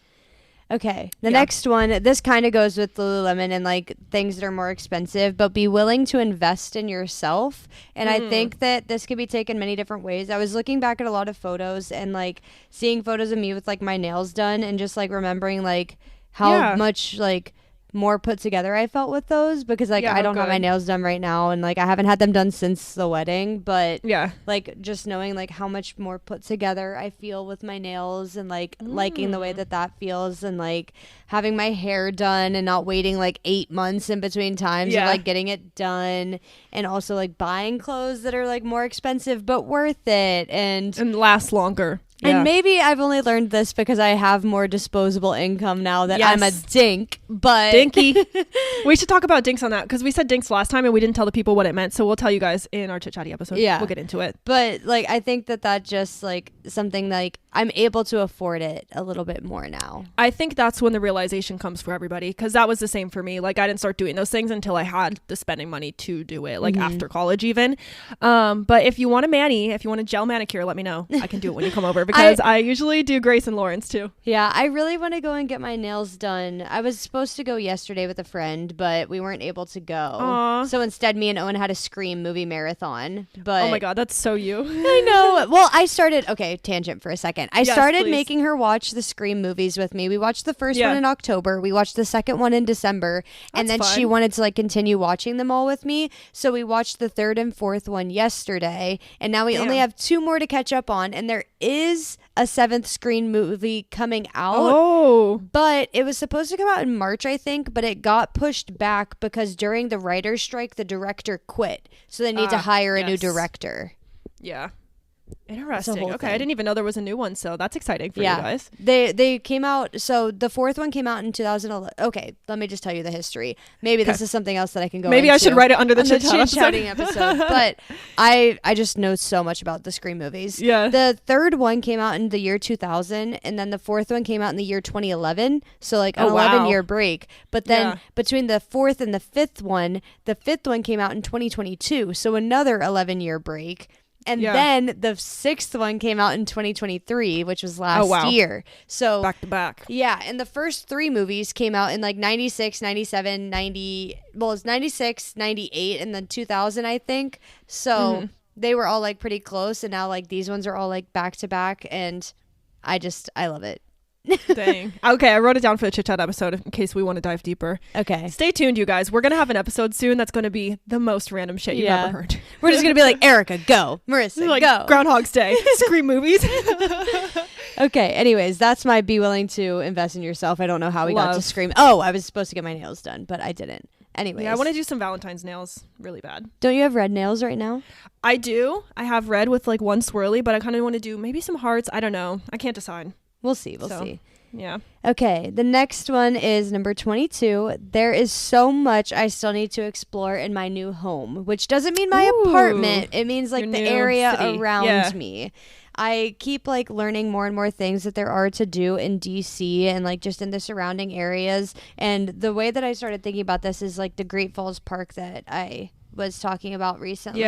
Okay, the next one, this kind of goes with Lululemon and like things that are more expensive, but be willing to invest in yourself. And I think that this could be taken many different ways. I was looking back at a lot of photos and like seeing photos of me with like my nails done and just like remembering like how much like more put together I felt with those, because like I don't have my nails done right now, and like I haven't had them done since the wedding, but like just knowing like how much more put together I feel with my nails, and like liking the way that feels, and like having my hair done and not waiting like 8 months in between times of like getting it done, and also like buying clothes that are like more expensive but worth it and last longer. Yeah. And maybe I've only learned this because I have more disposable income now that I'm a dink, but... Dinky. We should talk about dinks on that, because we said dinks last time and we didn't tell the people what it meant, so we'll tell you guys in our Chit Chatty episode. Yeah. We'll get into it. But, like, I think that just, like, something, like, I'm able to afford it a little bit more now. I think that's when the realization comes for everybody, because that was the same for me. Like, I didn't start doing those things until I had the spending money to do it, like, after college even. But if you want a mani, if you want a gel manicure, let me know. I can do it when you come over, because I usually do Grace and Lawrence too. Yeah, I really want to go and get my nails done. I was supposed to go yesterday with a friend, but we weren't able to go. Aww. So instead, me and Owen had a Scream movie marathon. But oh my God, that's so you. I know. Well, I started, tangent for a second. I started making her watch the Scream movies with me. We watched the first one in October. We watched the second one in December. And then she wanted to like continue watching them all with me. So we watched the third and fourth one yesterday. And now we only have 2 more to catch up on. And there is a 7th Scream movie coming out. Oh. But it was supposed to come out in March, I think, but it got pushed back because during the writer's strike, the director quit. So they need to hire a new director. Yeah. Interesting. Okay, I didn't even know there was a new one, so that's exciting for you guys. They came out, so the fourth one came out in 2011. Okay, let me just tell you the history. Maybe this is something else that I can go Maybe into. I should write it under the chit-chatting episode. But I just know so much about the Scream movies. Yeah. The third one came out in the year 2000, and then the fourth one came out in the year 2011, so like an 11-year break. But then between the fourth and the fifth one came out in 2022, so another 11-year break. And then the sixth one came out in 2023, which was last year. So back to back. Yeah. And the first three movies came out in like 96, 97, 90. Well, it's 96, 98, and then 2000, I think. So they were all like pretty close. And now like these ones are all like back to back. And I love it. Dang. Okay, I wrote it down for the chit chat episode in case we want to dive deeper. Okay. Stay tuned, you guys. We're going to have an episode soon that's going to be the most random shit you've ever heard. We're just going to be like, Arika, go. Marissa, like go. Groundhog's Day. Scream movies. Okay, anyways, that's my be willing to invest in yourself. I don't know how we got to Scream. Oh, I was supposed to get my nails done, but I didn't. Anyways. Yeah, I want to do some Valentine's nails really bad. Don't you have red nails right now? I do. I have red with like one swirly, but I kind of want to do maybe some hearts. I don't know. I can't decide. We'll see. We'll see. Yeah. Okay, the next one is number 22. There is so much I still need to explore in my new home, which doesn't mean my apartment. It means like the area around me. I keep like learning more and more things that there are to do in DC and like just in the surrounding areas. And the way that I started thinking about this is like the Great Falls Park that I was talking about recently,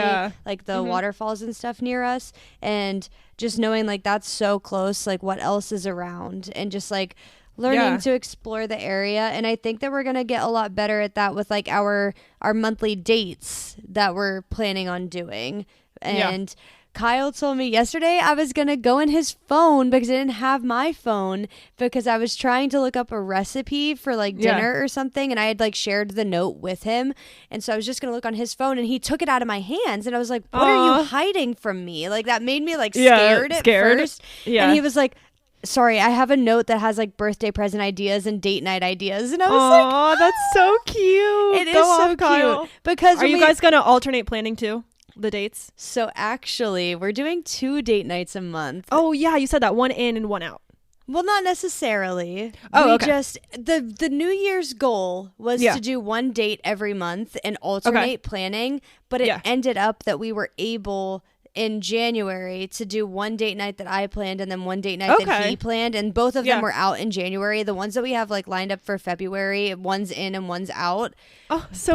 like the waterfalls and stuff near us, and just knowing like that's so close, like what else is around, and just like learning to explore the area. And I think that we're gonna get a lot better at that with like our monthly dates that we're planning on doing. And Kyle told me yesterday I was going to go in his phone because I didn't have my phone because I was trying to look up a recipe for like dinner or something. And I had like shared the note with him. And so I was just going to look on his phone and he took it out of my hands. And I was like, what are you hiding from me? Like that made me like scared at first. Yeah. And he was like, sorry, I have a note that has like birthday present ideas and date night ideas. And I was like, oh, that's so cute. It is so cute. Because are you guys going to alternate planning too? The dates? So actually, we're doing 2 date nights a month. Oh yeah, you said that, one in and one out. Well, not necessarily. Oh, okay. Just the New Year's goal was to do 1 date every month and alternate planning, but it ended up that we were able in January to do 1 date night that I planned and then 1 date night that he planned, and both of them were out in January. The ones that we have like lined up for February, one's in and one's out. Oh, so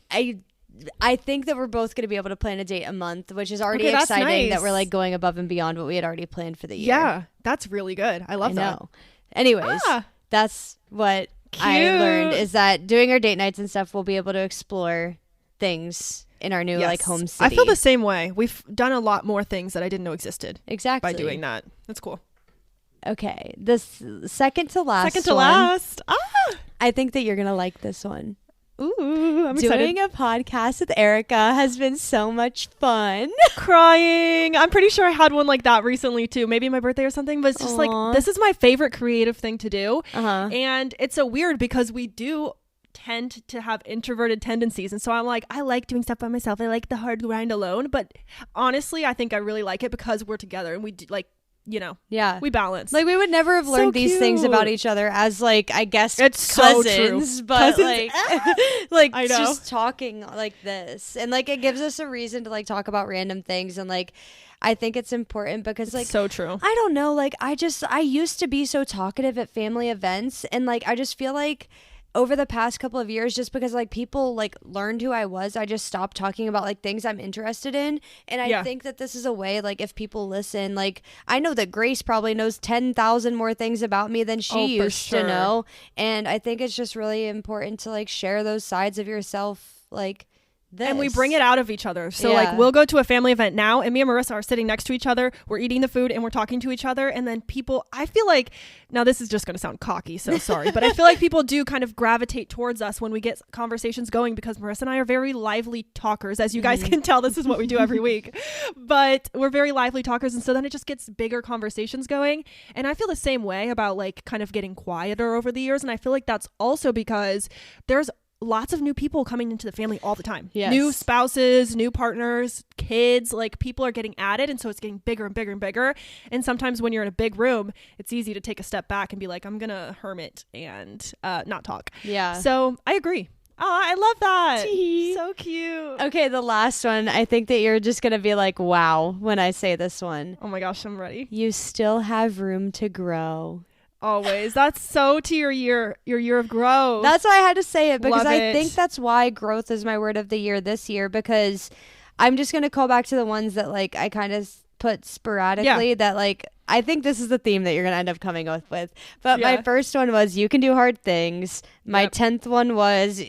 cute. I think that we're both going to be able to plan a date a month, which is already exciting that we're like going above and beyond what we had already planned for the year. Yeah, that's really good. I love that. Anyways, that's what I learned, is that doing our date nights and stuff, we'll be able to explore things in our new like home city. I feel the same way. We've done a lot more things that I didn't know existed. Exactly. By doing that. That's cool. Okay. The second to last I think that you're going to like this one. Ooh, I'm excited. Doing a podcast with Arika has been so much fun. Crying. I'm pretty sure I had one like that recently too. Maybe my birthday or something. But it's just like, this is my favorite creative thing to do. And it's so weird because we do tend to have introverted tendencies. And so I'm like, I like doing stuff by myself. I like the hard grind alone. But honestly, I think I really like it because we're together and we do like, you know, we balance. Like we would never have learned these things about each other as like, I guess, it's cousins, so true. But like, like just talking like this, and like it gives us a reason to like talk about random things, and like I think it's important because like, so true. I don't know, like I used to be so talkative at family events, and like I just feel like over the past couple of years, just because like people like learned who I was, I just stopped talking about like things I'm interested in. And I think that this is a way, like if people listen, like I know that Grace probably knows 10,000 more things about me than she used to know. And I think it's just really important to like share those sides of yourself, like this. And we bring it out of each other. So like we'll go to a family event now and me and Marissa are sitting next to each other. We're eating the food and we're talking to each other. And then people, I feel like, now this is just going to sound cocky, so sorry, but I feel like people do kind of gravitate towards us when we get conversations going because Marissa and I are very lively talkers. As you guys can tell, this is what we do every week. But we're very lively talkers. And so then it just gets bigger conversations going. And I feel the same way about like kind of getting quieter over the years. And I feel like that's also because there's lots of new people coming into the family all the time. Yes. New spouses, new partners, kids, like people are getting added. And so it's getting bigger and bigger and bigger. And sometimes when you're in a big room, it's easy to take a step back and be like, I'm going to hermit and not talk. Yeah. So I agree. Oh, I love that. So cute. Okay, the last one. I think that you're just going to be like, wow, when I say this one. Oh my gosh, I'm ready. You still have room to grow. Always. That's so to your year of growth. That's why I had to say it, because Love I it. think that's why growth is my word of the year this year, because I'm just going to call back to the ones that like I kind of put sporadically that like I think this is the theme that you're going to end up coming up with. But my first one was you can do hard things. My 10th one was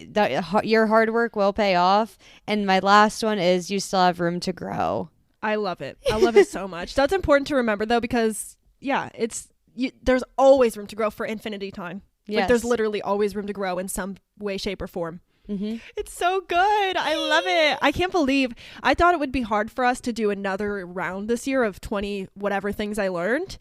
your hard work will pay off. And my last one is you still have room to grow. I love it. I love it so much. That's important to remember though, because there's always room to grow for infinity time. Yes. Like there's literally always room to grow in some way, shape, or form. Mm-hmm. It's so good. I love it. I can't believe I thought it would be hard for us to do another round this year of 20 whatever things I learned,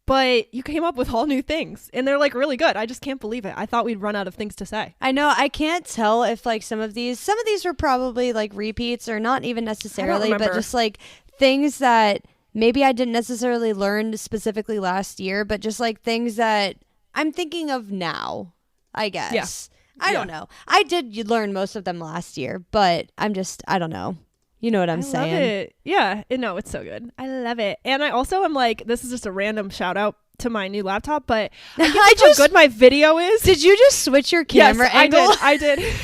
but you came up with all new things and they're like really good. I just can't believe it. I thought we'd run out of things to say. I know. I can't tell if like some of these were probably like repeats or not even necessarily, but just like things that maybe I didn't necessarily learn specifically last year, but just like things that I'm thinking of now, I guess. Yeah. I don't know. I did learn most of them last year, but I don't know. You know what I'm saying? I love it. Yeah. No, it's so good. I love it. And I also am like, this is just a random shout out to my new laptop, but I can't how good my video is. Did you just switch your camera angle? I did.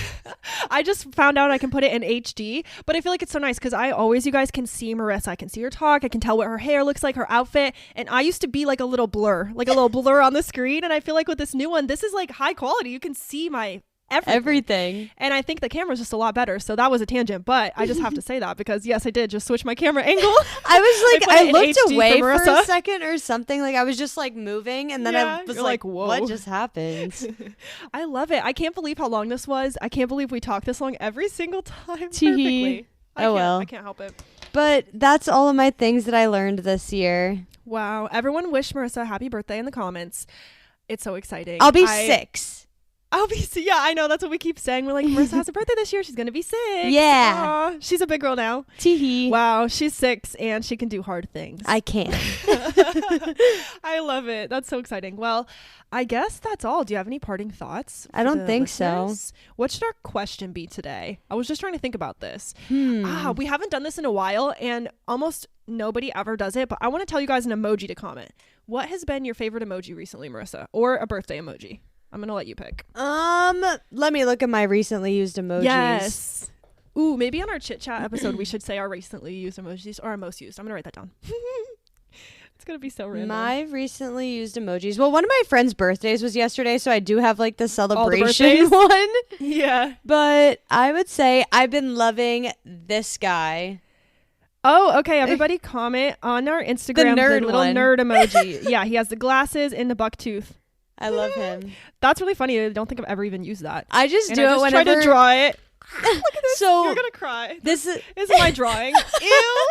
I just found out I can put it in HD, but I feel like it's so nice because you guys can see Marissa. I can see her talk. I can tell what her hair looks like, her outfit. And I used to be like a little blur on the screen. And I feel like with this new one, this is like high quality. You can see my everything. And I think the camera's just a lot better. So that was a tangent, but I just have to say that because yes, I did just switch my camera angle. I was like, I looked away for a second or something. Like I was just like moving and then I was like, whoa, what just happened? I love it. I can't believe how long this was. I can't believe we talked this long every single time perfectly. I can't help it. But that's all of my things that I learned this year. Wow. Everyone wish Marissa a happy birthday in the comments. It's so exciting. I'll be 6. Yeah, I know. That's what we keep saying. We're like, Marissa has a birthday this year. She's going to be 6. Yeah. Aww, she's a big girl now. Teehee. Wow. She's 6 and she can do hard things. I can. I love it. That's so exciting. Well, I guess that's all. Do you have any parting thoughts? I don't think so. What should our question be today? I was just trying to think about this. We haven't done this in a while and almost nobody ever does it, but I want to tell you guys an emoji to comment. What has been your favorite emoji recently, Marissa? Or a birthday emoji? I'm going to let you pick. Let me look at my recently used emojis. Yes. Ooh, maybe on our chit chat episode, we should say our recently used emojis or our most used. I'm going to write that down. It's going to be so random. My recently used emojis. Well, one of my friend's birthdays was yesterday, so I do have like the celebration one. Yeah. But I would say I've been loving this guy. Oh, okay. Everybody comment on our Instagram. The little nerd emoji. Yeah, he has the glasses and the buck tooth. I love him. That's really funny. I don't think I've ever even used that. I just do it whenever. Try to draw it. Look at this. So you're gonna cry. This is my drawing. Ew.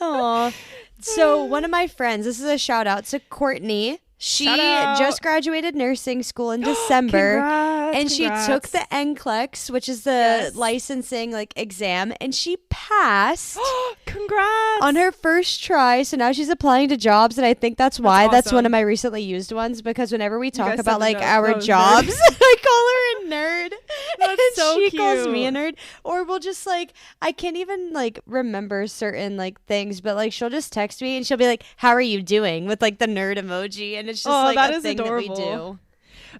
Aw. So one of my friends. This is a shout out to Courtney. She just graduated nursing school in December. And she took the NCLEX, which is the licensing like exam, and she passed. Congrats on her first try. So now she's applying to jobs, and I think that's why that's one of my recently used ones, because whenever we talk about like our jobs, I call her a nerd. That's and so she cute. calls me a nerd. Or we'll just like, I can't even like remember certain like things, but like she'll just text me and she'll be like, how are you doing, with like the nerd emoji, and it's just like that a is thing adorable. that we do.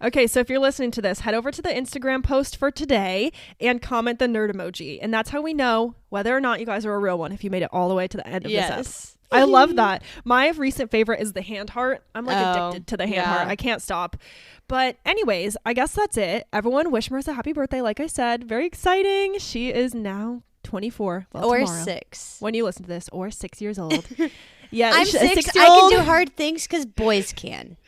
Okay, so if you're listening to this, head over to the Instagram post for today and comment the nerd emoji. And that's how we know whether or not you guys are a real one, if you made it all the way to the end of this episode. I love that. My recent favorite is the hand heart. I'm like addicted to the hand heart. I can't stop. But anyways, I guess that's it. Everyone wish Marissa a happy birthday. Like I said, very exciting. She is now 24. Well, or tomorrow, 6. when you listen to this, or 6 years old. Yeah, I'm 6. I can do hard things because boys can.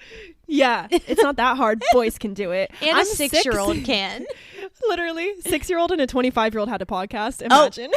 Yeah, it's not that hard. Boys can do it. And a 6-year-old can. Literally, 6-year-old and a 25-year-old had a podcast. Imagine.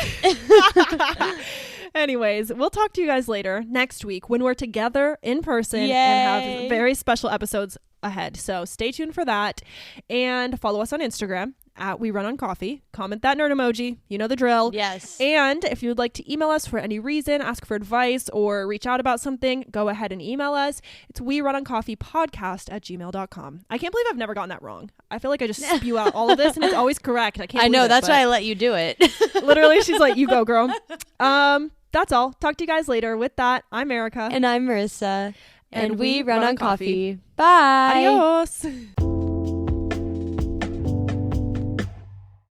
Anyways, we'll talk to you guys later next week when we're together in person and have very special episodes ahead. So stay tuned for that, and follow us on Instagram at We Run on Coffee. Comment that nerd emoji. You know the drill. Yes. And if you would like to email us for any reason, ask for advice, or reach out about something, go ahead and email us. It's werunoncoffeepodcast@gmail.com. I can't believe I've never gotten that wrong. I feel like I just spew out all of this and it's always correct. I know, that's why I let you do it. Literally, she's like, you go, girl. That's all. Talk to you guys later. With that, I'm Erica. And I'm Marissa. And we run on coffee. Bye. Adios.